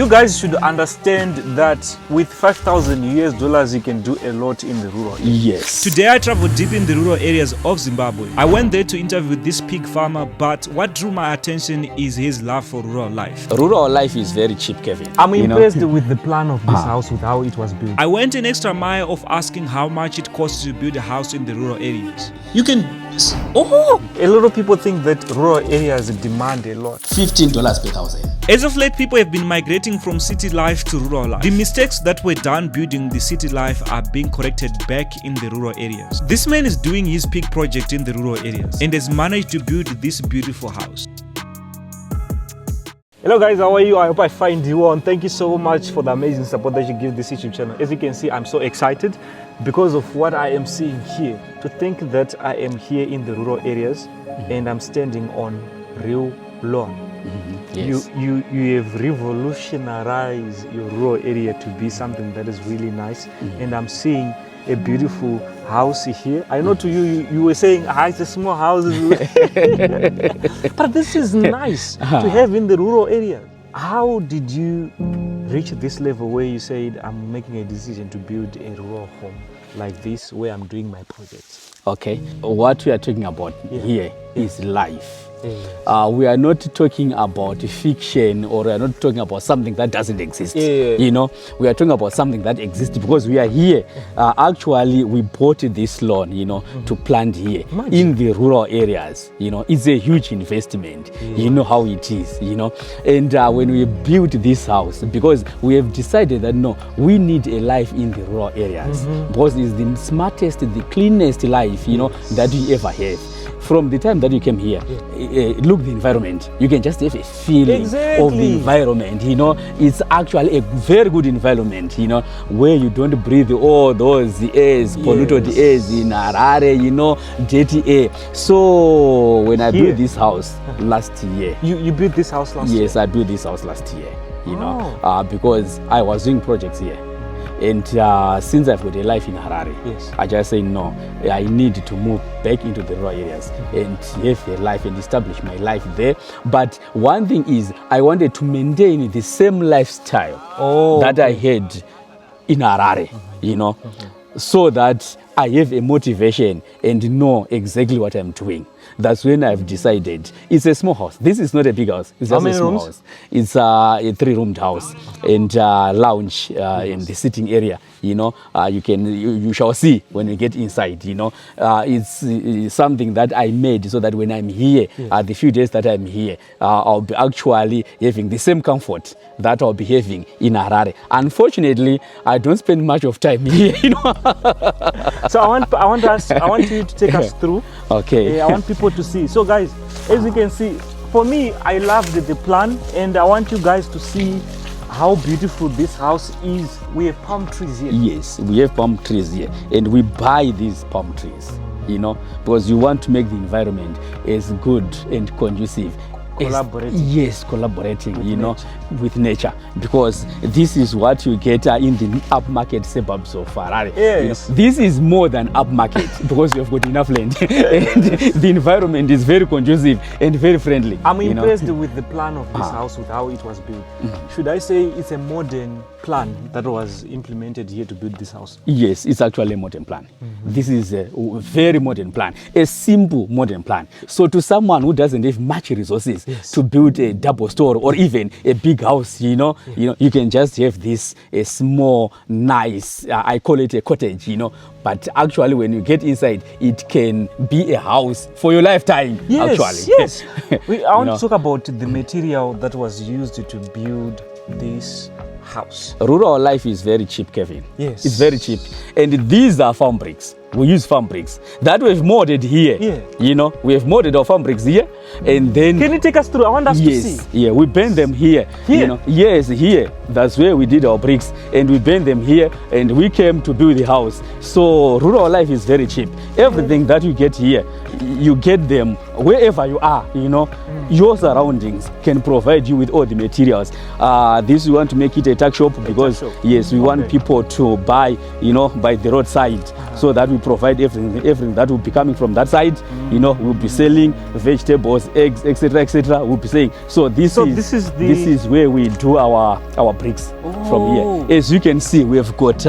You guys should understand that with $5,000 you can do a lot in the rural area. Yes. Today I traveled deep in the rural areas of Zimbabwe. I went there to interview this pig farmer, but what drew my attention is his love for rural life. Rural life is very cheap, Kevin. I'm impressed with the plan of this house, with how it was built. I went an extra mile of asking how much it costs to build a house in the rural areas. You can, A lot of people think that rural areas demand a lot. $15 per thousand. As of late, people have been migrating from city life to rural life. The mistakes that were done building the city life are being corrected back in the rural areas. This man is doing his pig project in the rural areas and has managed to build this beautiful house. Hello guys, how are you? I hope I find you well, and thank you so much for the amazing support that you give this YouTube channel. As you can see, I'm so excited because of what I am seeing here. To think that I am here in the rural areas and I'm standing on real lawn. Yes. You have revolutionized your rural area to be something that is really nice, and I'm seeing a beautiful house here. I know to you were saying it's a small house, but this is nice to have in the rural area. How did you reach this level where you said I'm making a decision to build a rural home like this where I'm doing my projects? Okay. What we are talking about here is life. Yeah. We are not talking about fiction, or we are not talking about something that doesn't exist. Yeah. You know, we are talking about something that exists because we are here. Actually, we bought this lawn, to plant here in the rural areas. It's a huge investment. You know how it is, And when we built this house, because we have decided that no, we need a life in the rural areas because it's the smartest, the cleanest life, that we ever have. From the time that you came here, look the environment. You can just have a feeling of the environment. It's actually a very good environment. Where you don't breathe all those airs, polluted airs in Harare. Dirty air. So when I built this house last year, You built this house last year? Yes, I built this house last year. Because I was doing projects here. And since I've got a life in Harare, I just say no, I need to move back into the rural areas and have a life and establish my life there. But one thing is, I wanted to maintain the same lifestyle that I had in Harare, so that I have a motivation and know exactly what I'm doing. That's when I've decided. It's a small house. This is not a big house. It's just a small house. It's a 3-roomed house and lounge in the sitting area. You shall see when we get inside. It's something that I made so that when I'm here, the few days that I'm here, I'll be actually having the same comfort that I'll be having in Harare. Unfortunately, I don't spend much of time here. So I want you to take us through. Okay. I want people to see. So guys, as you can see, for me, I loved the plan, and I want you guys to see how beautiful this house is. We have palm trees here. Yes, we have palm trees here, and we buy these palm trees, because you want to make the environment as good and conducive. Collaborating, with nature, because this is what you get in the upmarket suburbs of Harare. Yes. This is more than upmarket because you have got enough land, and the environment is very conducive and very friendly. I'm impressed with the plan of this house, with how it was built. Should I say it's a modern plan that was implemented here to build this house? Yes, it's actually a modern plan. This is a very modern plan, a simple modern plan. So to someone who doesn't have much resources to build a double store or even a big house, you can just have this a small, nice, I call it a cottage, but actually when you get inside, it can be a house for your lifetime. Actually. Yes. I want to talk about the material that was used to build this house. Rural life is very cheap, Kevin. Yes. It's very cheap. And these are farm bricks. We use farm bricks that we've molded here. We have molded our farm bricks here, and then. Can you take us through? I want us to see. Yeah, we bend them here. Yes, here. That's where we did our bricks, and we bend them here, and we came to build the house. So rural life is very cheap. Everything that you get here, you get them wherever you are, your surroundings can provide you with all the materials. This we want to make it a tuck shop because yes, we want people to buy, by the roadside, so that we provide everything that will be coming from that side. We'll be selling vegetables, eggs, etc. We'll be saying. So this is where we do our bricks from here. As you can see, we have got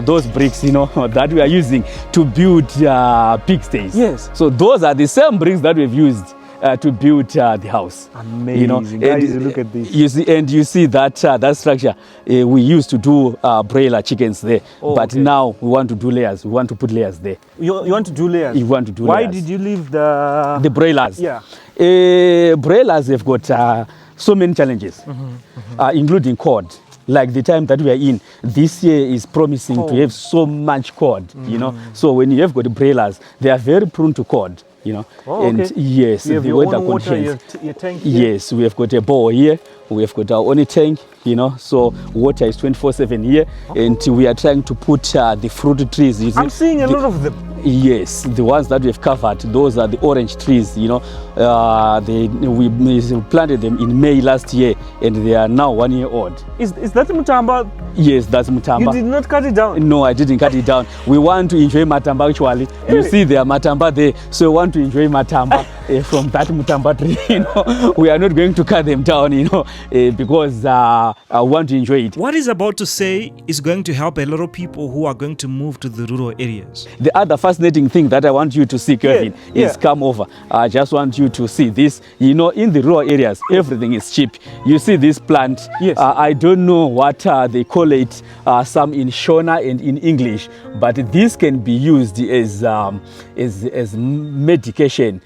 those bricks, that we are using to build pigsties. Yes. So those are the same bricks that we've used to build the house. Amazing. Guys, look at this. You see that that structure. We used to do broiler chickens there, but now we want to do layers. We want to put layers there. You want to do layers? You want to do Why layers. did you leave the broilers? Yeah. Broilers have got so many challenges, including cord. Like the time that we are in, this year is promising to have so much cord, So when you have got broilers, they are very prone to cord, And yes, you have the your weather own water, conditions. your tank here? Yes, we have got a bore here. We have got our own tank, So water is 24/7 here, and we are trying to put the fruit trees. I'm seeing a lot of them. Yes, the ones that we've covered, those are the orange trees, we planted them in May last year, and they are now 1 year old. Is that Mutamba? Yes, that's Mutamba. You did not cut it down? No, I didn't cut it down. We want to enjoy Matamba actually. You see there are Matamba there, so we want to enjoy Matamba from that Mutamba tree, We are not going to cut them down, because I want to enjoy it. What he's about to say is going to help a lot of people who are going to move to the rural areas. The other fascinating thing that I want you to see, Kevin, is come over. I just want you to see this. In the rural areas, everything is cheap. You see this plant. Yes. I don't know what they call it, some in Shona and in English, but this can be used as medication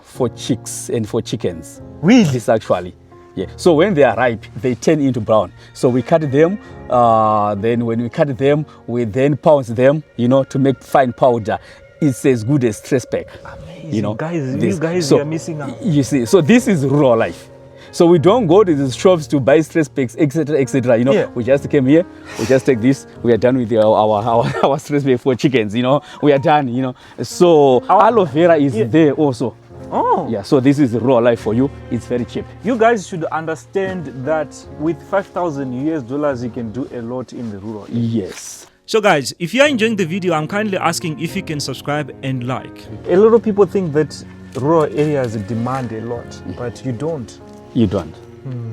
for chicks and for chickens. Really? This actually. Yeah. So when they are ripe, they turn into brown. So we cut them. Then when we cut them, we then pounce them, to make fine powder. It's as good as stress pack. Amazing. You guys are missing out. You see, so this is rural life. So we don't go to the shops to buy stress packs, etc. We just came here. We just take this. We are done with our stress pack for chickens. We are done. So aloe vera is there also. Oh. Yeah, so this is raw life for you. It's very cheap. You guys should understand that with $5,000 you can do a lot in the rural area. Yes. So guys, if you are enjoying the video, I'm kindly asking if you can subscribe and like. A lot of people think that rural areas demand a lot, but you don't. You don't.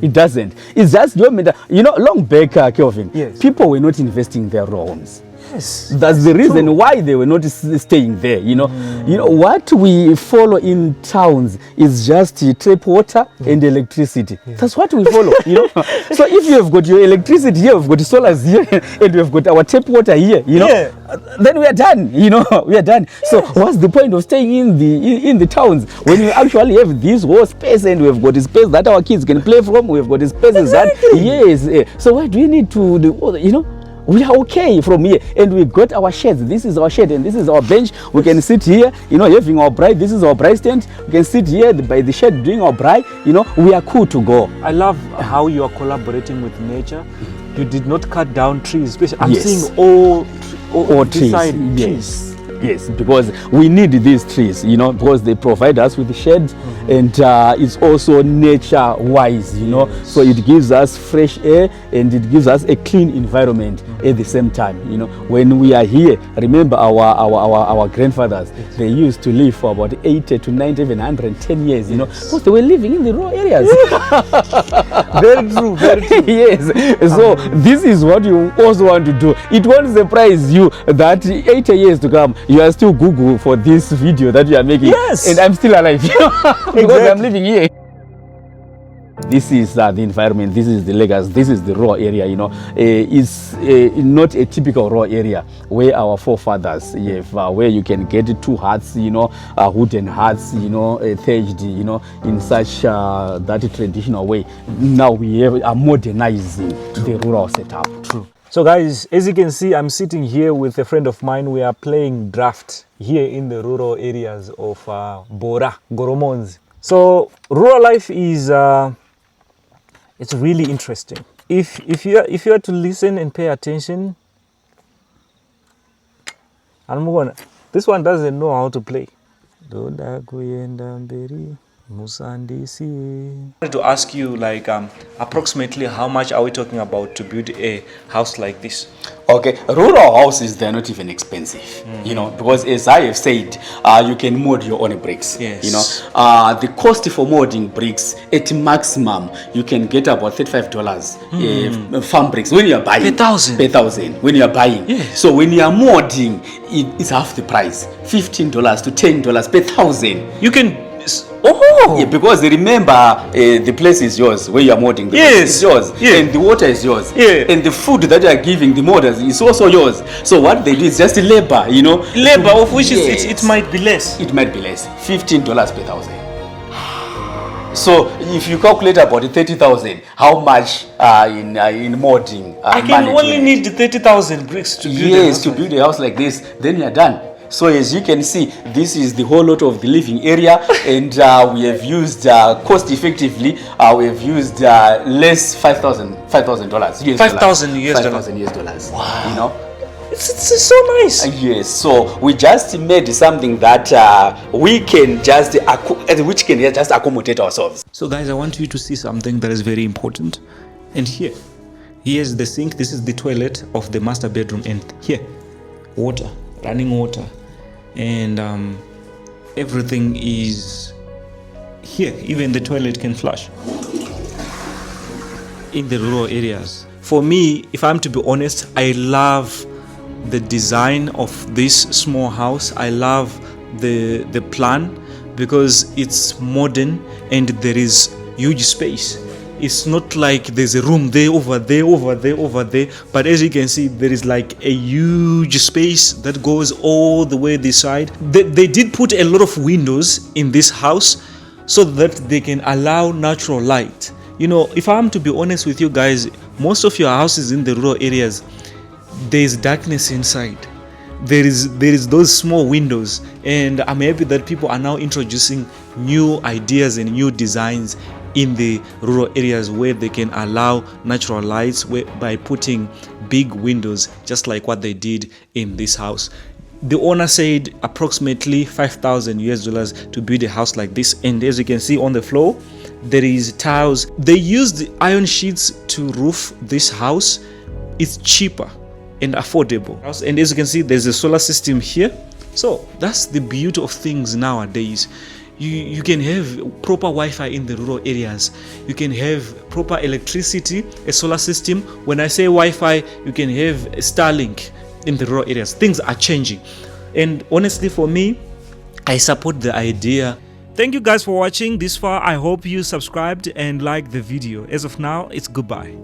It doesn't. It's just long back, Kelvin, people were not investing in their rural homes. Yes, that's the reason why they were not staying there. What we follow in towns is just tap water and electricity. That's what we follow. So if you have got your electricity here, we've got solars here, and we've got our tap water here. Then we are done. We are done. So what's the point of staying in the towns when you actually have this whole space, and we've got the space that our kids can play from? We've got the spaces that So why do we need to do? We are okay from here, and we got our sheds. This is our shed, and this is our bench. We can sit here, having our bride. This is our bride stand. We can sit here by the shed doing our bride. We are cool to go. I love how you are collaborating with nature. You did not cut down trees, especially. I'm seeing all trees. Yes. Yes, because we need these trees, because they provide us with shade, and it's also nature-wise, So it gives us fresh air, and it gives us a clean environment at the same time, When we are here, remember our grandfathers, they used to live for about 80 to 90, even 110 years, because they were living in the rural areas. Very true, very true. Yes. So this is what you also want to do. It won't surprise you that 80 years to come, you are still Google for this video that you are making. Yes. And I'm still alive because I'm living here. This is the environment. This is the Lagos. This is the raw area. It's not a typical raw area where our forefathers, where you can get 2 huts, wooden huts, thatched, in such that traditional way. Now we are modernizing the rural setup. True. So guys, as you can see, I'm sitting here with a friend of mine. We are playing draft here in the rural areas of Bora, Goromonzi. So rural life is it's really interesting. If you are to listen and pay attention, this one doesn't know how to play. Ndoda kuyenda mberi musandisi. I wanted to ask you, like, approximately how much are we talking about to build a house like this? Okay, rural houses, they're not even expensive, you know, because as I have said, you can mold your own bricks. Yes. You know, the cost for molding bricks at maximum, you can get about $35 farm bricks when you are buying. Per thousand? Per thousand, when you are buying. Yes. So when you are molding, it's half the price, $15 to $10 per thousand. You can. Oh! Yeah, because remember, the place is yours where you are molding. The Yes. place is yours, Yeah. and the water is yours, Yeah. and the food that you are giving the molders is also yours. So what they do is just labor, you know. Labor, of which Yes. it might be less. It might be less, $15 per thousand. So if you calculate about 30,000, how much in molding? I can only need 30,000 bricks to build a Yes, house to like build a house like this, then you are done. So as you can see, this is the whole lot of the living area, and we have used cost effectively. We have used less $5,000 US. $5,000 US dollars. $5,000 US dollars. Wow. You know. It's so nice. Yes, so we just made something that we can just which can just accommodate ourselves. So guys, I want you to see something that is very important. And here's the sink. This is the toilet of the master bedroom, and here, water, running water, and everything is here. Even the toilet can flush. In the rural areas, for me, if I'm to be honest, I love the design of this small house. I love the plan because it's modern and there is huge space. It's not like there's a room there, over there, over there, over there, but as you can see, there is like a huge space that goes all the way this side. They did put a lot of windows in this house so that they can allow natural light. You know, if I'm to be honest with you guys, most of your houses in the rural areas, there is darkness inside. There is those small windows, and I'm happy that people are now introducing new ideas and new designs in the rural areas where they can allow natural lights by putting big windows, just like what they did in this house. The owner said approximately $5,000 to build a house like this, and as you can see on the floor, there is tiles. They used iron sheets to roof this house. It's cheaper and affordable, and as you can see, there's a solar system here. So that's the beauty of things nowadays. You can have proper Wi-Fi in the rural areas. You can have proper electricity, a solar system. When I say Wi-Fi, you can have Starlink in the rural areas. Things are changing, and honestly, for me, I support the idea. Thank you guys for watching this far. I hope you subscribed and liked the video. As of now, it's goodbye.